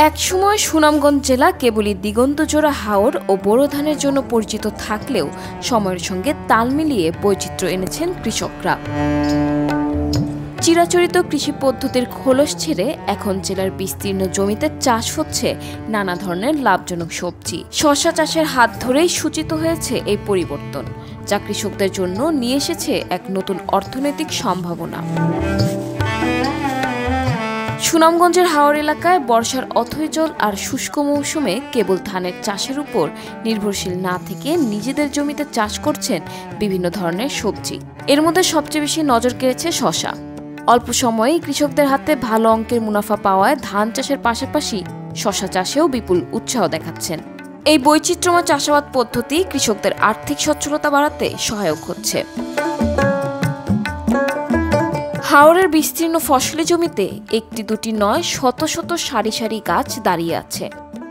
একসময় সুনামগঞ্জ জেলা কেবলই দিগন্তজোড়া হাওর ও বোরো ধানের জন্য পরিচিত থাকলেও সময়ের সঙ্গে তাল মিলিয়ে বৈচিত্র্য এনেছেন কৃষকরা। চিরাচরিত কৃষি পদ্ধতির খোলস ছেড়ে এখন জেলার বিস্তীর্ণ জমিতে চাষ হচ্ছে নানা ধরনের লাভজনক সবজি। শসা চাষের হাত ধরেই সূচিত হয়েছে এই পরিবর্তন, যা কৃষকদের জন্য নিয়ে এসেছে এক নতুন অর্থনৈতিক সম্ভাবনা। সুনামগঞ্জের হাওর এলাকায় বর্ষার অথৈ জল আর শুষ্ক মৌসুমে কেবল ধানের চাষের উপর নির্ভরশীল না থেকে নিজেদের জমিতে চাষ করছেন বিভিন্ন ধরনের সবজি। এর মধ্যে সবচেয়ে বেশি নজর কেড়েছে শসা। অল্প সময়েই কৃষকদের হাতে ভালো অঙ্কের মুনাফা পাওয়ায় ধান চাষের পাশাপাশি শসা চাষেও বিপুল উৎসাহ দেখাচ্ছেন। এই বৈচিত্র্যময় চাষাবাদ পদ্ধতি কৃষকদের আর্থিক সচ্ছলতা বাড়াতে সহায়ক হচ্ছে। হাওরের বিস্তীর্ণ ফসলি জমিতে একটি দুটি নয় শত শত সারি সারি গাছ দাঁড়িয়ে আছে,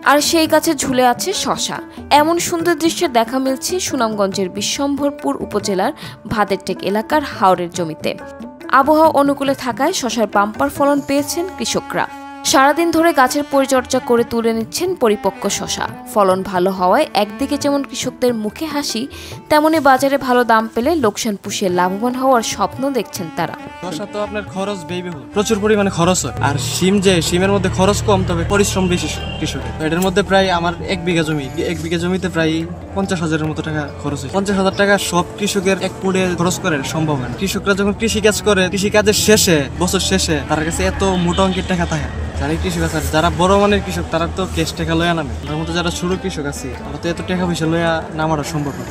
আর সেই গাছে ঝুলে আছে শসা। এমন সুন্দর দৃশ্যের দেখা মিলছে সুনামগঞ্জের বিশ্বম্ভরপুর উপজেলার ভাদেরটেক এলাকার হাওরের জমিতে। আবহাওয়া অনুকূলে থাকায় শসার বাম্পার ফলন পেয়েছেন কৃষকরা। সারাদিন ধরে গাছের পরিচর্যা করে তুলে নিচ্ছেন পরিপক্ক শসা। ফলন ভালো হওয়ায় একদিকে যেমন কৃষকদের মুখে হাসি, তেমনি বাজারে ভালো দাম পেলে লোকসান পুষিয়ে লাভবান হওয়ার স্বপ্ন দেখছেন তারা। শসা তো আপনার খরচ ব্যয়বহুল, প্রচুর পরিমাণে খরচ হয়। আর শিমের মধ্যে খরচ কম, তবে পরিশ্রম বেশি কৃষকের। এটার মধ্যে প্রায় আমার এক বিঘা জমিতে প্রায় 50,000-এর মতো টাকা খরচ হয়। 50,000 টাকা সব কৃষকের এক পুড়ে খরচ করে সম্ভব হয় না। কৃষকরা যখন কৃষিকাজ করে, কৃষিকাজের শেষে বছর শেষে তার কাছে এত মোটা অঙ্কের টাকা থাকে। যারা কৃষক আছে, যারা বড় মানের কৃষক, তারা তো ক্যাশ টাকা লয়া নামে। তার মধ্যে যারা ছোট কৃষক আছে, তারা তো এত টাকা পয়সা লয়া নামাটা সম্ভব না।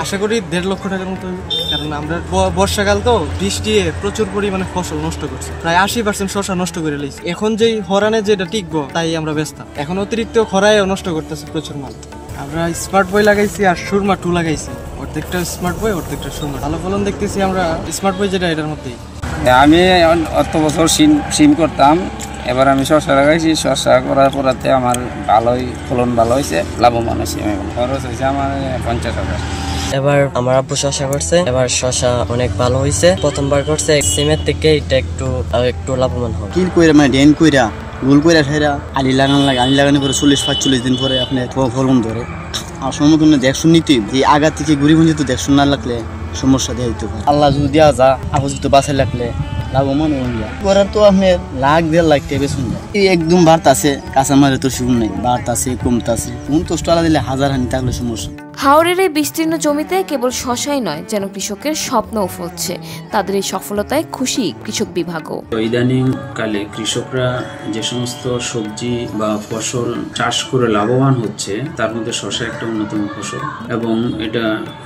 আশা করি 1.5 লক্ষ টাকার মতো, কারণ আমরা বর্ষাকাল তো বৃষ্টি প্রচুর পরিমাণে ফসল নষ্ট করছে। প্রায় 80% শসা নষ্ট করে লেগেছে। এখন যেই হরানে যেটা টিকবো তাই আমরা ব্যস্ত। এখন অতিরিক্ত খরায় নষ্ট করতেছে প্রচুর মাল। আমরা স্মার্ট বয় লাগাইছি আর সুরমা 2 লাগাইছি। অর্ধেকটা স্মার্ট বয়, অর্ধেকটা সুরমা। ভালো ফলন দেখতেছি আমরা স্মার্ট বয় যেটা, এটার মধ্যেই। আমি অত বছর সিম করতাম, এবার আমি শসা লাগাইছি। শসা করার পরাতে আমার ভালোই ফলন ভালো হয়েছে, লাভবান হয়েছে। খরচ হয়েছে আমার 50,000। এবার আমার আব্বু শসা করছে, এবার শসা অনেক ভালো হয়েছে। প্রথমবার করছে সিমের থেকে, এটা একটু লাভবান হবে। কি কইরা মানে ডেন কইরা গোল কইরা সেরা আলি লাগানোর পরে 40-45 দিন পরে আপনি ফলন ধরে। আর সম্মুখীন দেখশুন নিতেই, এই আগা থেকে ঘুরি ভুঁজি তো দেখশুন না লাগলে সমস্যা দেওয়া হইতে পারে। আল্লাহ যদি দেওয়া যা আপজিত বাঁচাই লাগলে লাভবান হয়ে যায়। পরে তো আপনি 1.5 লাখ টাকা বেচুন যায়। এই একদম বাড়ত আছে, কাঁচামারে তো শুন নাই, বাড়ত আছে কমতে আছে। কোন তো স্টলা দিলে হাজার হানি থাকলে সমস্যা। হাওরের এই বিস্তীর্ণ জমিতে কেবল শসাই নয়, যেন কৃষকের স্বপ্নও ফলছে। তাদের এই সফলতায় খুশি কৃষক বিভাগও। ইদানিং কালে কৃষকরা যে সমস্ত সবজি বা ফসল চাষ করে লাভবান হচ্ছে, তার মধ্যে শসা একটা অন্যতম ফসল, এবং এটা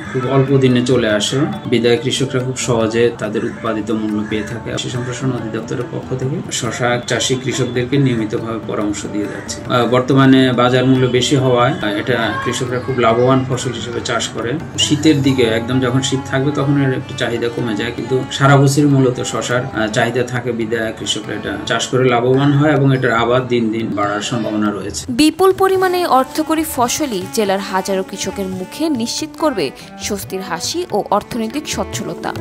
খুব অল্প দিনে চলে আসে। বিদায় কৃষকরা খুব সহজে তাদের উৎপাদিত মূল্য পেয়ে থাকে। কৃষি সম্প্রসারণ অধিদপ্তরের পক্ষ থেকে শসা চাষী কৃষকদেরকে নিয়মিতভাবে পরামর্শ দিয়ে যাচ্ছে। বর্তমানে বাজার মূল্য বেশি হওয়ায় এটা কৃষকরা খুব লাভবান ফসল হিসেবে চাষ করে। শীতের দিকে একদম যখন শীত থাকবে তখন এর একটু চাহিদা কমে যায়, কিন্তু সারা বছর মূলত শসার চাহিদা থাকে। বিদায় কৃষকরা এটা চাষ করে লাভবান হয় এবং এটার আবার দিন দিন বাড়ার সম্ভাবনা রয়েছে। বিপুল পরিমাণে অর্থকরী ফসলই জেলার হাজারো কৃষকের মুখে নিশ্চিত করবে স্বস্তির হাসি ও অর্থনৈতিক সচ্ছলতা।